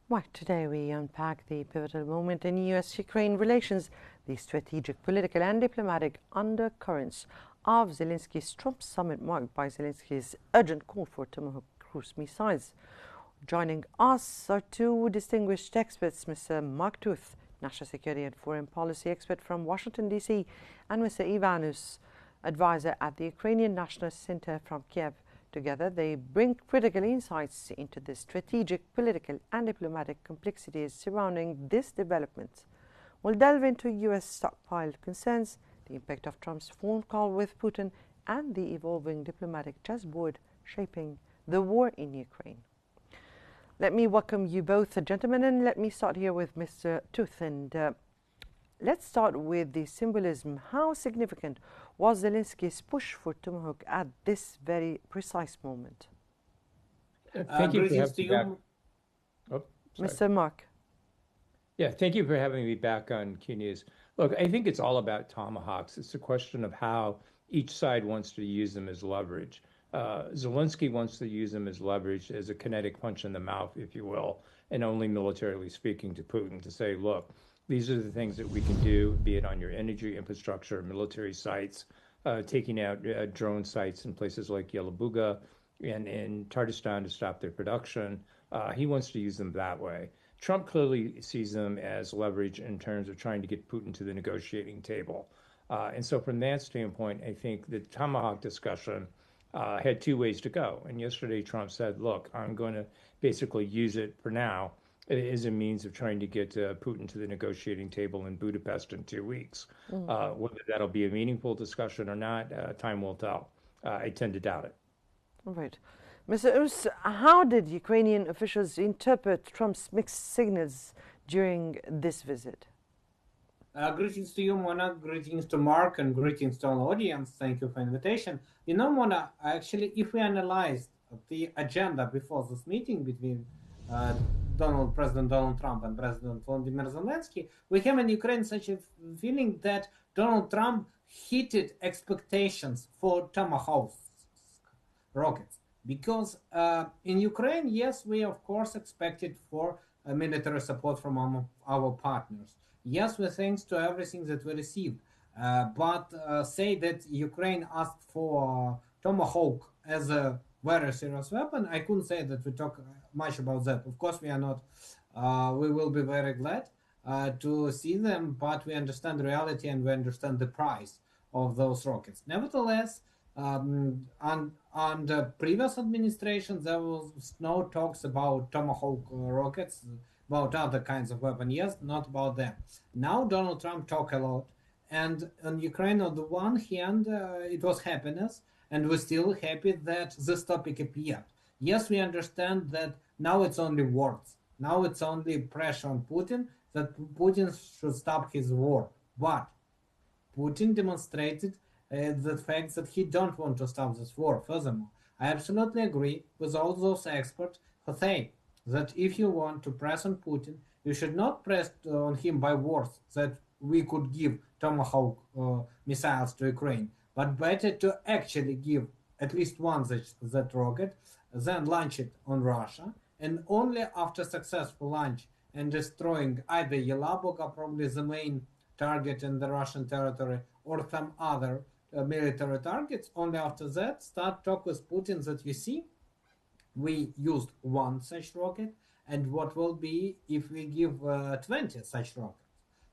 Right, today we unpack the pivotal moment in US-Ukraine relations, the strategic, political and diplomatic undercurrents of Zelensky's Trump summit marked by Zelensky's urgent call for Tomahawk cruise missiles. Joining us are two distinguished experts, Mr. Mark Tooth, national security and foreign policy expert from Washington, D.C., and Mr. Ivanus, advisor at the Ukrainian National Center from Kiev. Together, they bring critical insights into the strategic, political, and diplomatic complexities surrounding this development. We'll delve into U.S. stockpiled concerns, the impact of Trump's phone call with Putin, and the evolving diplomatic chessboard shaping the war in Ukraine. Let me welcome you both, gentlemen, and let me start here with Mr. Tooth. And let's start with the symbolism. How significant was Zelensky's push for Tomahawk at this very precise moment? Thank you for having me back. Oh, Mr. Mark. Yeah, thank you for having me back on Qnews. Look, I think it's all about tomahawks. It's a question of how each side wants to use them as leverage. Zelensky wants to use them as leverage, as a kinetic punch in the mouth, if you will, and only militarily speaking to Putin to say, look, these are the things that we can do, be it on your energy infrastructure, military sites, taking out drone sites in places like Yelabuga and in Tatarstan to stop their production. He wants to use them that way. Trump clearly sees them as leverage in terms of trying to get Putin to the negotiating table. And so from that standpoint, I think the Tomahawk discussion had two ways to go. And yesterday, Trump said, look, I'm going to basically use it for now as a means of trying to get Putin to the negotiating table in Budapest in 2 weeks. Whether that'll be a meaningful discussion or not, time will tell. I tend to doubt it. All right. Mr. Us, how did Ukrainian officials interpret Trump's mixed signals during this visit? Greetings to you, Mona. Greetings to Mark, and greetings to all audience. Thank you for invitation. You know, Mona, actually, if we analyze the agenda before this meeting between President Donald Trump and President Volodymyr Zelensky, we have in Ukraine such a feeling that Donald Trump hit expectations for Tomahawk rockets. Because in Ukraine, yes, we of course expected for military support from our partners. Yes, we thanks to everything that we received. But say that Ukraine asked for Tomahawk as a very serious weapon, I couldn't say that we talk much about that. Of course, we are not. We will be very glad to see them, but we understand the reality and we understand the price of those rockets. Nevertheless, under previous administration, there was no talks about Tomahawk rockets, about other kinds of weapons. Yes, not about them. Now Donald Trump talk a lot, and on Ukraine, on the one hand, it was happiness, and we're still happy that this topic appeared. Yes, we understand that now it's only words. Now it's only pressure on Putin that Putin should stop his war. But Putin demonstrated the fact that he don't want to stop this war. Furthermore, I absolutely agree with all those experts who say that if you want to press on Putin, you should not press on him by words that we could give Tomahawk missiles to Ukraine, but better to actually give at least one that rocket, then launch it on Russia, and only after successful launch and destroying either Yelabuga, probably the main target in the Russian territory, or some other military targets, only after that start talk with Putin that you see, we used one such rocket, and what will be if we give 20 such rockets.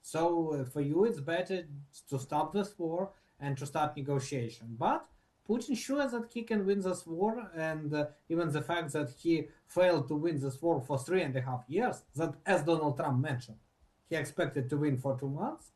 So for you, it's better to stop this war and to start negotiation. But Putin sure that he can win this war, and even the fact that he failed to win this war for 3.5 years, that as Donald Trump mentioned, he expected to win for 2 months.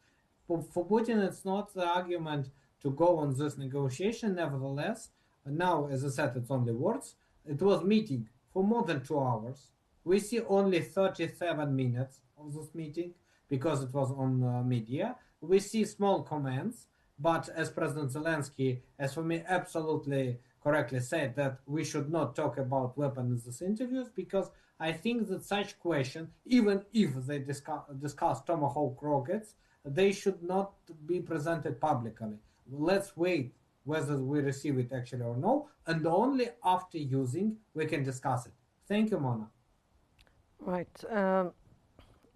For Putin, it's not the argument to go on this negotiation. Nevertheless, now, as I said, it's only words. It was meeting for more than 2 hours. We see only 37 minutes of this meeting because it was on media. We see small comments, but as President Zelensky, as for me, absolutely correctly said that we should not talk about weapons in these interviews, because I think that such question, even if they discuss Tomahawk rockets, they should not be presented publicly. Let's wait whether we receive it actually or no, and only after using we can discuss it. Thank you, Mona. Right.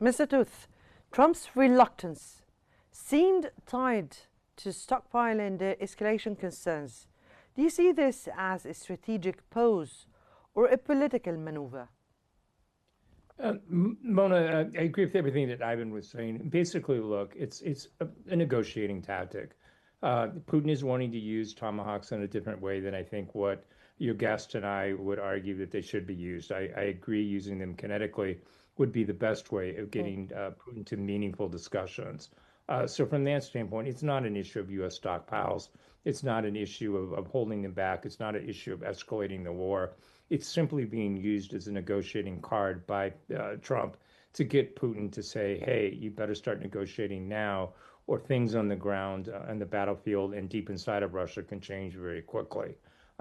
Mr. Tooth, Trump's reluctance seemed tied to stockpiling the escalation concerns. Do you see this as a strategic pose or a political maneuver? Mona, I agree with everything that Ivan was saying. Basically, look, it's a negotiating tactic. Putin is wanting to use tomahawks in a different way than I think what your guest and I would argue that they should be used. I agree using them kinetically would be the best way of getting Putin to meaningful discussions. So from that standpoint, it's not an issue of U.S. stockpiles. It's not an issue of holding them back. It's not an issue of escalating the war. It's simply being used as a negotiating card by Trump to get Putin to say, hey, you better start negotiating now, or things on the ground, on the battlefield, and deep inside of Russia can change very quickly.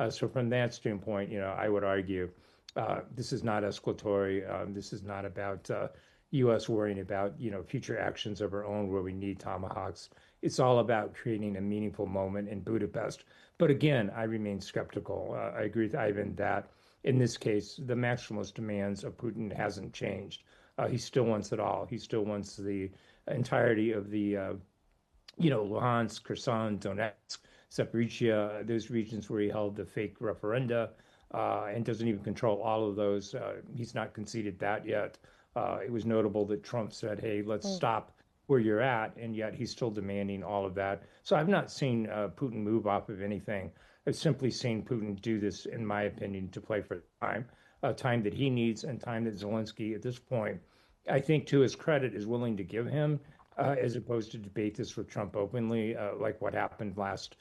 So from that standpoint, I would argue this is not escalatory. This is not about U.S. worrying about, future actions of our own where we need tomahawks. It's all about creating a meaningful moment in Budapest. But again, I remain skeptical. I agree with Ivan that in this case, the maximalist demands of Putin hasn't changed. He still wants it all. He still wants the entirety of the, Luhansk, Kherson, Donetsk, Zaporizhia, those regions where he held the fake referenda, and doesn't even control all of those. He's not conceded that yet. It was notable that Trump said, hey, let's stop where you're at, and yet he's still demanding all of that. So I've not seen Putin move off of anything. I've simply seen Putin do this, in my opinion, to play for time, time that he needs and time that Zelensky, at this point, I think to his credit, is willing to give him, as opposed to debate this with Trump openly, like what happened last,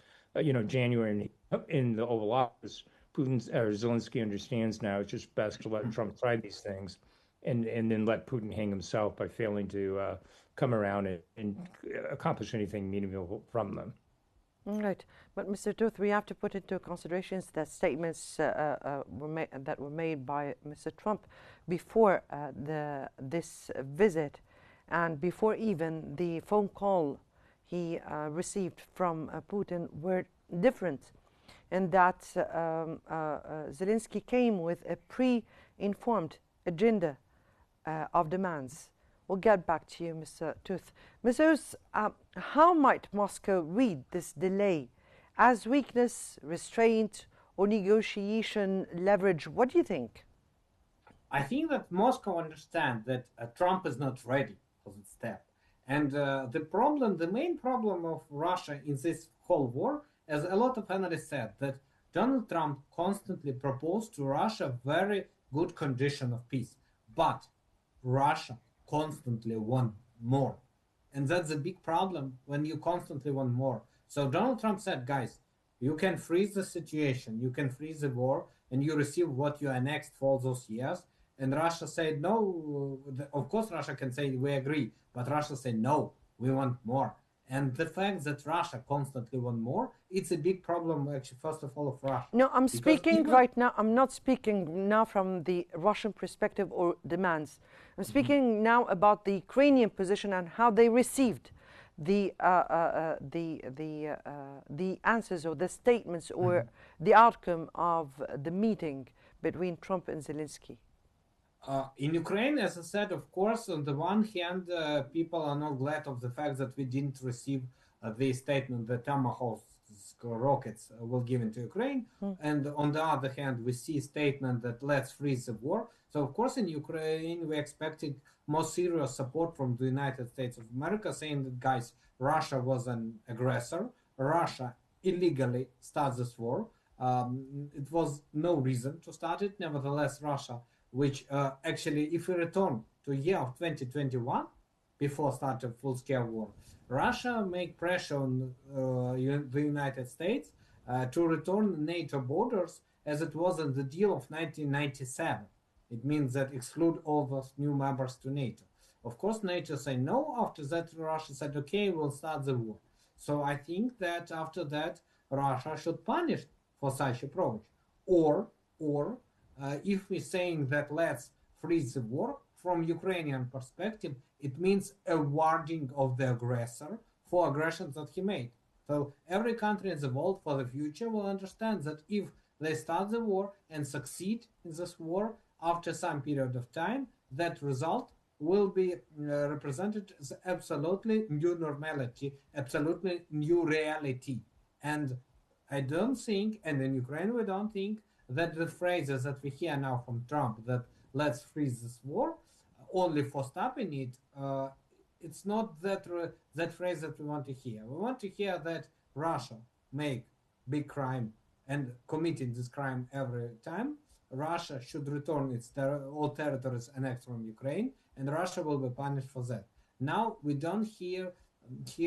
January in the Oval Office. Zelensky understands now it's just best to let Trump try these things, and then let Putin hang himself by failing to come around and accomplish anything meaningful from them. Right, but Mr. Tooth, we have to put into considerations that statements that were made by Mr. Trump before this visit, and before even the phone call he received from Putin were different, in that Zelensky came with a pre-informed agenda of demands. We'll get back to you, Mr. Tooth. Mr. Tooth, how might Moscow read this delay as weakness, restraint, or negotiation leverage? What do you think? I think that Moscow understands that Trump is not ready for this step. And the main problem of Russia in this whole war, as a lot of analysts said, that Donald Trump constantly proposed to Russia very good condition of peace. But Russia constantly want more. And that's a big problem when you constantly want more. So Donald Trump said, guys, you can freeze the situation, you can freeze the war, and you receive what you annexed for all those years. And Russia said, no, of course Russia can say, we agree, but Russia said, no, we want more. And the fact that Russia constantly want more, it's a big problem, actually, first of all, of Russia. No, I'm speaking right now, I'm not speaking now from the Russian perspective or demands. I'm speaking now about the Ukrainian position and how they received the answers or the statements or the outcome of the meeting between Trump and Zelensky. In Ukraine, as I said, of course, on the one hand, people are not glad of the fact that we didn't receive the statement that Tomahawk rockets were given to Ukraine. And on the other hand, we see a statement that let's freeze the war. So, of course, in Ukraine, we expected more serious support from the United States of America, saying that, guys, Russia was an aggressor. Russia illegally started this war. It was no reason to start it. Nevertheless, Russia, which actually, if we return to year of 2021, before start of full-scale war, Russia made pressure on the United States to return NATO borders as it was in the deal of 1997. It means that exclude all those new members to NATO. Of course, NATO said no. After that, Russia said, okay, we'll start the war. So I think that after that, Russia should punish for such approach. Or if we're saying that let's freeze the war, from Ukrainian perspective, it means awarding of the aggressor for aggressions that he made. So every country in the world for the future will understand that if they start the war and succeed in this war, after some period of time, that result will be represented as absolutely new normality, absolutely new reality. And I don't think, and in Ukraine we don't think, that the phrases that we hear now from Trump, that let's freeze this war, only for stopping it, it's not that phrase that we want to hear. We want to hear that Russia make big crime and committing this crime every time. Russia should return all territories annexed from Ukraine, and Russia will be punished for that. Now we don't hear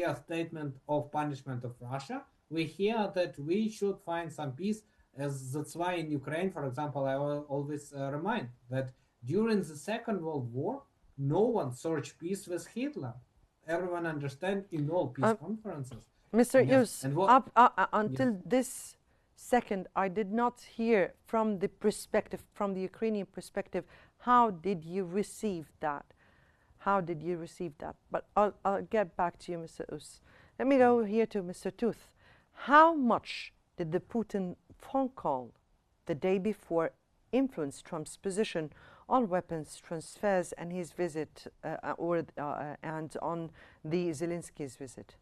a statement of punishment of Russia. We hear that we should find some peace, as that's why in Ukraine, for example, I always remind that during the Second World War, no one searched peace with Hitler. Everyone understand in all peace conferences. Mr. Yes. Hughes, until this second, I did not hear from the perspective, from the Ukrainian perspective, how did you receive that? How did you receive that? But I'll get back to you, Mr. Hughes. Let me go here to Mr. Tooth. How much did the Putin phone call the day before influence Trump's position on weapons transfers and his visit, and on the Zelensky's visit?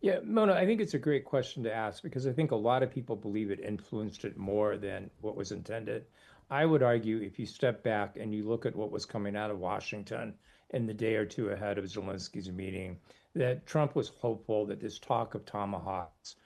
Yeah, Mona, I think it's a great question to ask because I think a lot of people believe it influenced it more than what was intended. I would argue if you step back and you look at what was coming out of Washington in the day or two ahead of Zelensky's meeting, that Trump was hopeful that this talk of tomahawks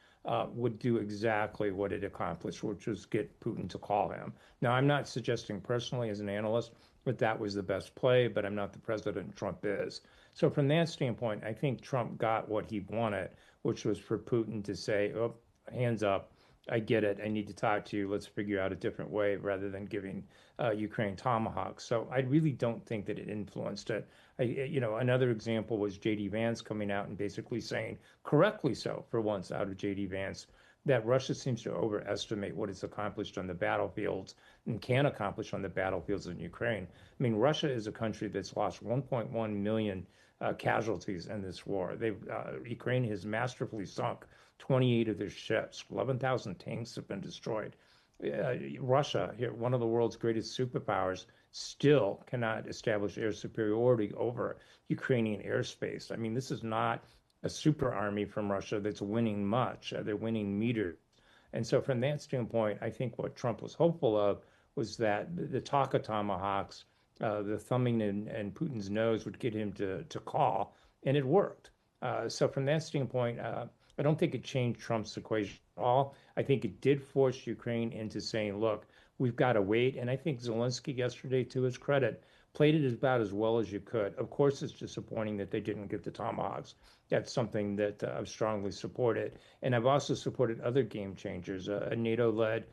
would do exactly what it accomplished, which was get Putin to call him. Now, I'm not suggesting personally as an analyst that was the best play, but I'm not the president Trump is. So from that standpoint, I think Trump got what he wanted, which was for Putin to say, oh, hands up, I get it, I need to talk to you, let's figure out a different way rather than giving Ukraine tomahawks. So I really don't think that it influenced it. Another example was J.D. Vance coming out and basically saying, correctly so for once out of J.D. Vance, that Russia seems to overestimate what it's accomplished on the battlefields and can accomplish on the battlefields in Ukraine. I mean, Russia is a country that's lost 1.1 million casualties in this war. Ukraine has masterfully sunk 28 of their ships. 11,000 tanks have been destroyed. Russia, here, one of the world's greatest superpowers, still cannot establish air superiority over Ukrainian airspace. I mean, this is not a super army from Russia that's winning much. They're winning meters. And so from that standpoint, I think what Trump was hopeful of was that the talk of tomahawks, the thumbing in Putin's nose would get him to call, and it worked. So from that standpoint, I don't think it changed Trump's equation at all. I think it did force Ukraine into saying, look, we've got to wait. And I think Zelensky yesterday, to his credit, played it about as well as you could. Of course, it's disappointing that they didn't get the tomahawks. That's something that I've strongly supported. And I've also supported other game changers, a NATO-led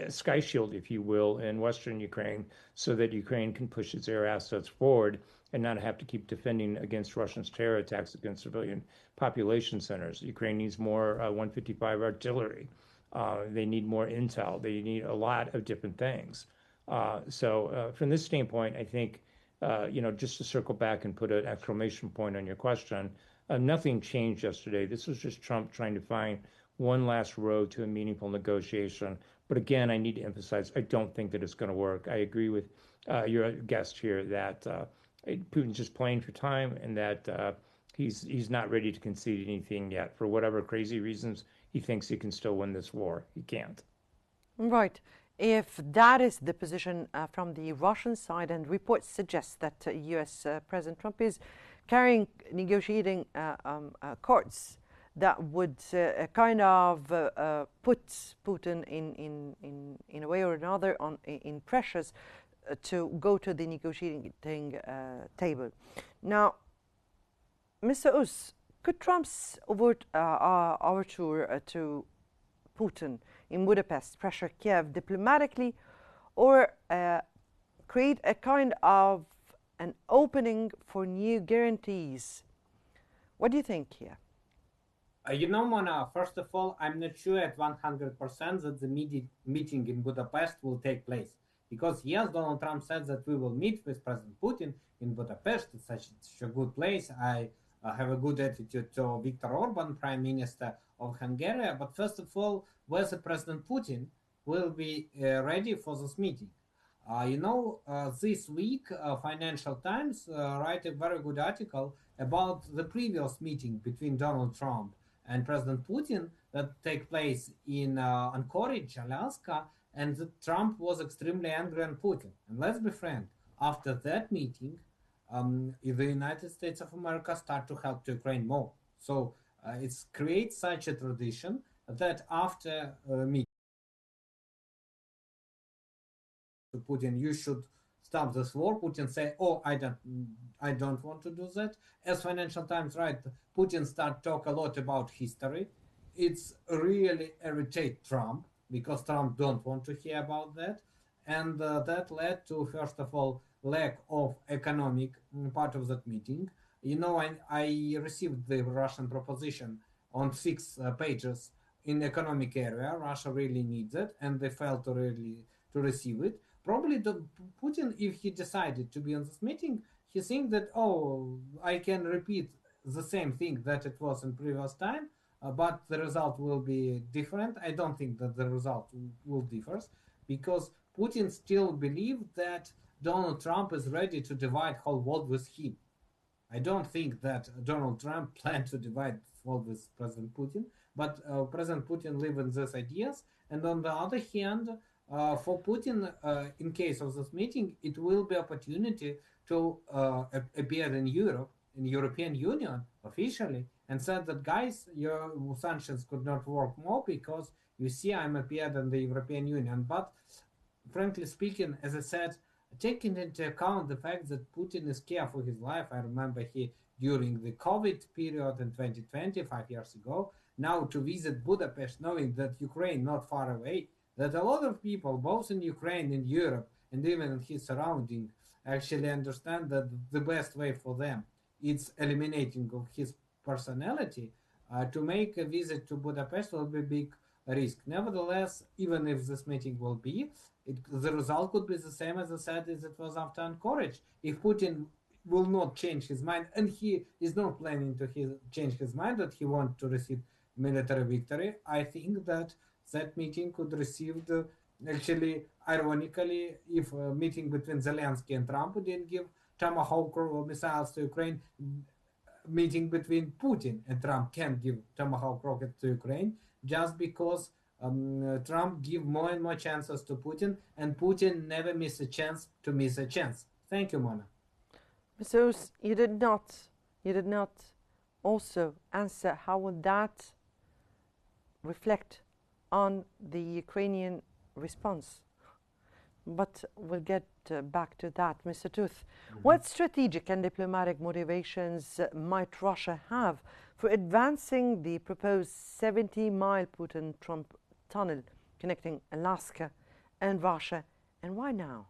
Sky Shield, if you will, in Western Ukraine, so that Ukraine can push its air assets forward and not have to keep defending against Russia's terror attacks against civilian population centers. Ukraine needs more 155 artillery. They need more intel. They need a lot of different things. So from this standpoint, I think, just to circle back and put an exclamation point on your question, nothing changed yesterday. This was just Trump trying to find one last road to a meaningful negotiation. But again, I need to emphasize, I don't think that it's going to work. I agree with your guest here that Putin's just playing for time and that he's not ready to concede anything yet. For whatever crazy reasons, he thinks he can still win this war. He can't. Right. If that is the position from the Russian side, and reports suggest that U.S. President Trump is carrying negotiating cards that would kind of put Putin in a way or another in pressures to go to the negotiating table. Now, Mr. Hughes, could Trump's overt overture to Putin in Budapest pressure Kiev diplomatically, or create a kind of an opening for new guarantees? What do you think here? Mona, first of all, I'm not sure at 100% that the meeting in Budapest will take place. Because yes, Donald Trump said that we will meet with President Putin in Budapest. It's such a good place. I have a good attitude to Viktor Orban, Prime Minister of Hungary. But first of all, whether President Putin will be ready for this meeting. This week, Financial Times write a very good article about the previous meeting between Donald Trump and President Putin that take place in Anchorage, Alaska, and Trump was extremely angry on Putin. And let's be frank, after that meeting, the United States of America start to help Ukraine more. So it creates such a tradition that after meeting to Putin, you should stop this war. Putin say, "Oh, I don't want to do that." As Financial Times write, Putin start talk a lot about history. It's really irritate Trump because Trump don't want to hear about that, and that led to first of all lack of economic part of that meeting. I received the Russian proposition on 6 pages in economic area. Russia really needs it, and they failed to really to receive it. Probably Putin, if he decided to be on this meeting, he think that, oh, I can repeat the same thing that it was in previous time, but the result will be different. I don't think that the result will differ because Putin still believes that Donald Trump is ready to divide whole world with him. I don't think that Donald Trump planned to divide the world with President Putin, but President Putin lives in these ideas. And on the other hand, for Putin, in case of this meeting, it will be opportunity to appear in Europe, in European Union officially, and said that, guys, your sanctions could not work more because you see I'm appeared in the European Union. But frankly speaking, as I said, taking into account the fact that Putin is scared for his life, I remember he during the COVID period in 2020, 5 years ago, now to visit Budapest, knowing that Ukraine not far away, that a lot of people, both in Ukraine, in Europe, and even in his surrounding, actually understand that the best way for them is eliminating of his personality. To make a visit to Budapest will be a big risk. Nevertheless, even if this meeting will be, the result could be the same as I said as it was after Anchorage. If Putin will not change his mind, and he is not planning to change his mind that he wants to receive military victory, I think that that meeting could receive actually, ironically, if a meeting between Zelensky and Trump didn't give Tomahawk missiles to Ukraine, meeting between Putin and Trump can give Tomahawk rockets to Ukraine, just because Trump give more and more chances to Putin, and Putin never miss a chance to miss a chance. Thank you, Mona. So you did not also answer how would that reflect on the Ukrainian response. But we'll get back to that, Mr. Tooth. What strategic and diplomatic motivations might Russia have for advancing the proposed 70-mile Putin-Trump tunnel connecting Alaska and Russia, and why now?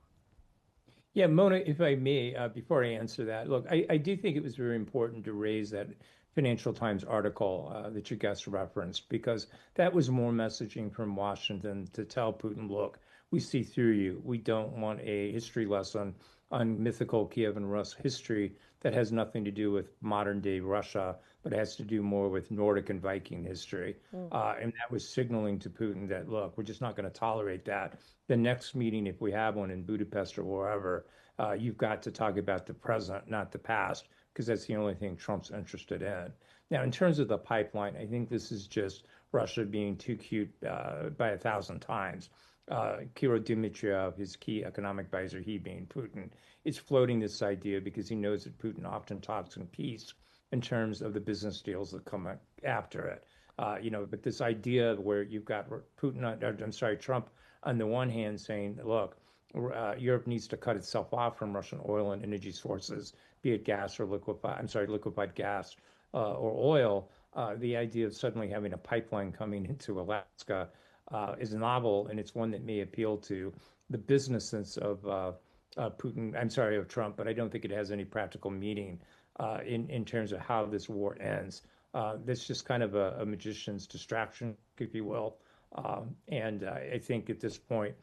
Yeah, Mona, if I may, before I answer that, look, I do think it was very important to raise that Financial Times article that you guys referenced, because that was more messaging from Washington to tell Putin, look, we see through you. We don't want a history lesson on mythical Kiev and Rus history that has nothing to do with modern day Russia, but has to do more with Nordic and Viking history. And that was signaling to Putin that, look, we're just not going to tolerate that. The next meeting, if we have one in Budapest or wherever, you've got to talk about the present, not the past, because that's the only thing Trump's interested in. Now, in terms of the pipeline, I think this is just Russia being too cute by 1,000 times. Kirill Dmitriev, his key economic advisor, he being Putin, is floating this idea because he knows that Putin often talks in peace in terms of the business deals that come after it. But this idea where you've got Trump on the one hand saying, look, Europe needs to cut itself off from Russian oil and energy sources, be it gas or liquefied gas or oil. The idea of suddenly having a pipeline coming into Alaska is novel, and it's one that may appeal to the business sense of of Trump, but I don't think it has any practical meaning in terms of how this war ends. That's just kind of a magician's distraction, if you will. And I think at this point,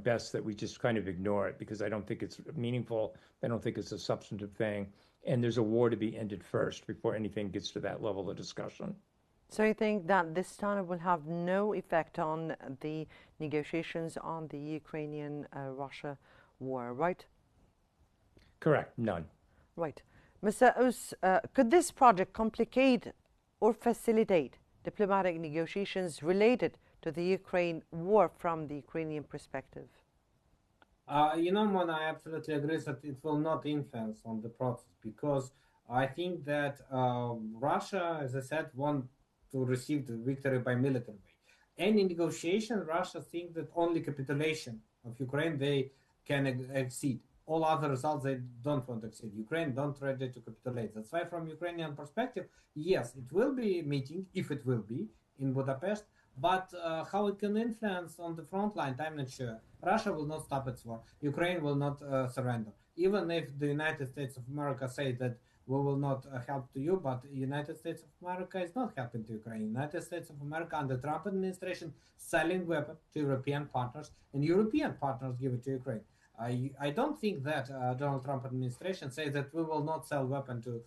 best that we just kind of ignore it, because I don't think it's meaningful. I don't think it's a substantive thing. And there's a war to be ended first before anything gets to that level of discussion. So you think that this tunnel will have no effect on the negotiations on the Ukrainian-Russia war, right? Correct, none. Right. Mr. Us, could this project complicate or facilitate diplomatic negotiations related to the Ukraine war from the Ukrainian perspective? Mona, I absolutely agree that it will not influence on the process because I think that Russia, as I said, want to receive the victory by military way. Any negotiation, Russia thinks that only capitulation of Ukraine they can exceed. All other results they don't want to exceed. Ukraine don't ready to capitulate. That's why, from Ukrainian perspective, yes, it will be meeting if it will be in Budapest. But how it can influence on the front line, I'm not sure. Russia will not stop its war. Ukraine will not surrender. Even if the United States of America say that we will not help to you, but United States of America is not helping to Ukraine. United States of America under Trump administration selling weapons to European partners, and European partners give it to Ukraine. I don't think that Donald Trump administration says that we will not sell weapons to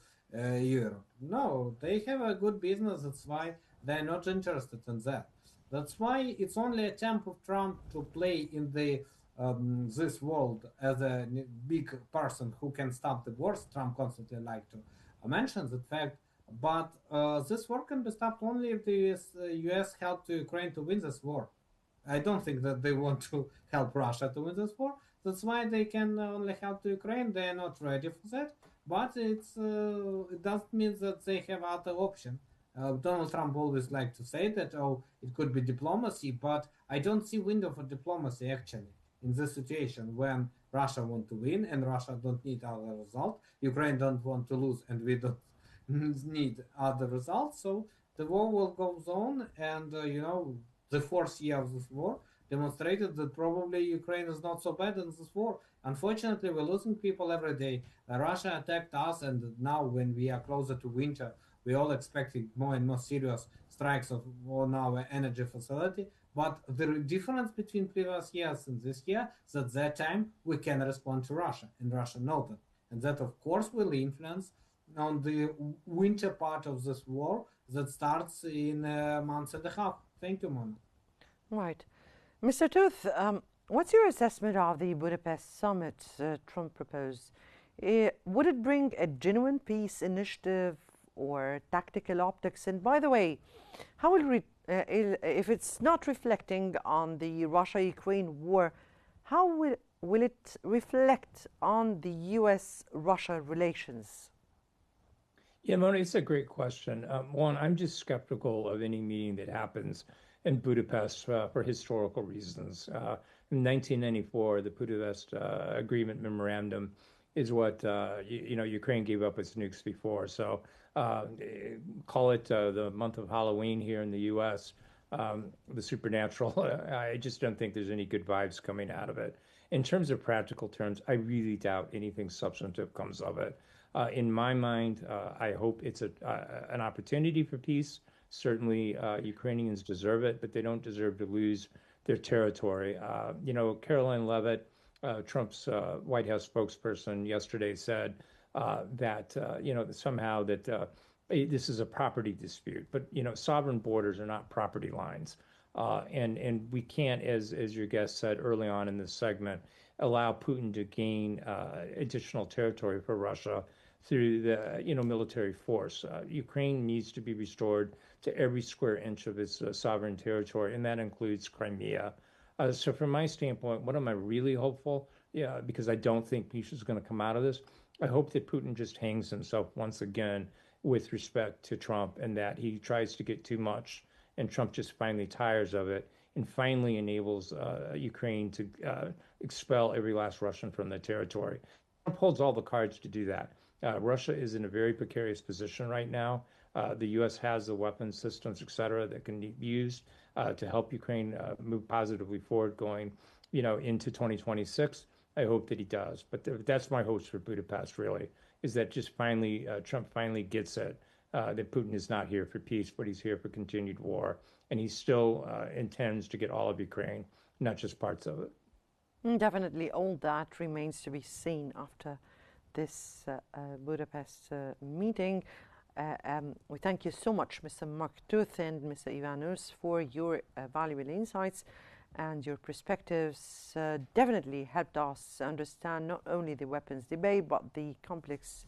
Europe. No, they have a good business. That's why they're not interested in that. That's why it's only attempt of Trump to play in the this world as a big person who can stop the wars. Trump constantly like to mention that fact. But this war can be stopped only if the US help to Ukraine to win this war. I don't think that they want to help Russia to win this war. That's why they can only help to Ukraine. They are not ready for that. But it doesn't mean that they have other option. Donald Trump always liked to say that, oh, it could be diplomacy, but I don't see window for diplomacy actually in this situation when Russia want to win and Russia don't need other result. Ukraine don't want to lose and we don't need other results. So the war will go on, and the fourth year of this war demonstrated that probably Ukraine is not so bad in this war. Unfortunately, we're losing people every day. Russia attacked us, and now when we are closer to winter, we're all expecting more and more serious strikes on our energy facility. But the difference between previous years and this year is that that time we can respond to Russia, and Russia knows that. And that, of course, will influence on the winter part of this war that starts in a month and a half. Thank you, Mona. Right. Mr. Tooth, what's your assessment of the Budapest summit Trump proposed? Would it bring a genuine peace initiative or tactical optics? And by the way, how will if it's not reflecting on the Russia-Ukraine war, how will it reflect on the U.S.-Russia relations? Yeah, Mona, it's a great question. One, I'm just skeptical of any meeting that happens in Budapest for historical reasons. In 1994, the Budapest Agreement Memorandum is what Ukraine gave up its nukes before. So call it the month of Halloween here in the U.S., the supernatural. I just don't think there's any good vibes coming out of it. In terms of practical terms, I really doubt anything substantive comes of it. In my mind, I hope it's an opportunity for peace. Certainly, Ukrainians deserve it, but they don't deserve to lose their territory. Caroline Leavitt, Trump's White House spokesperson, yesterday said that somehow that this is a property dispute, but sovereign borders are not property lines, and we can't, as your guest said early on in this segment, allow Putin to gain additional territory for Russia through the military force. Ukraine needs to be restored to every square inch of its sovereign territory, and that includes Crimea. So from my standpoint, what am I really hopeful? Yeah, because I don't think peace is going to come out of this. I hope that Putin just hangs himself once again with respect to Trump, and that he tries to get too much, and Trump just finally tires of it and finally enables Ukraine to expel every last Russian from the territory. Trump holds all the cards to do that. Russia is in a very precarious position right now. The U.S. has the weapons systems, et cetera, that can be used to help Ukraine move positively forward going, into 2026. I hope that he does. But that's my hopes for Budapest, really, is that just finally Trump finally gets it, that Putin is not here for peace, but he's here for continued war. And he still intends to get all of Ukraine, not just parts of it. Definitely, all that remains to be seen after this Budapest meeting. We thank you so much, Mr. Mark Tooth and Mr. Ivan Us, for your valuable insights. and your perspectives definitely helped us understand not only the weapons debate, but the complex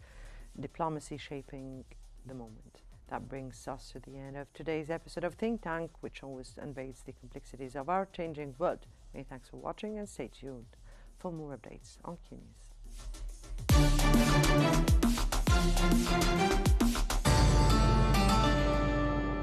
diplomacy shaping the moment. That brings us to the end of today's episode of Think Tank, which always unveils the complexities of our changing world. Many thanks for watching, and stay tuned for more updates on Qnews.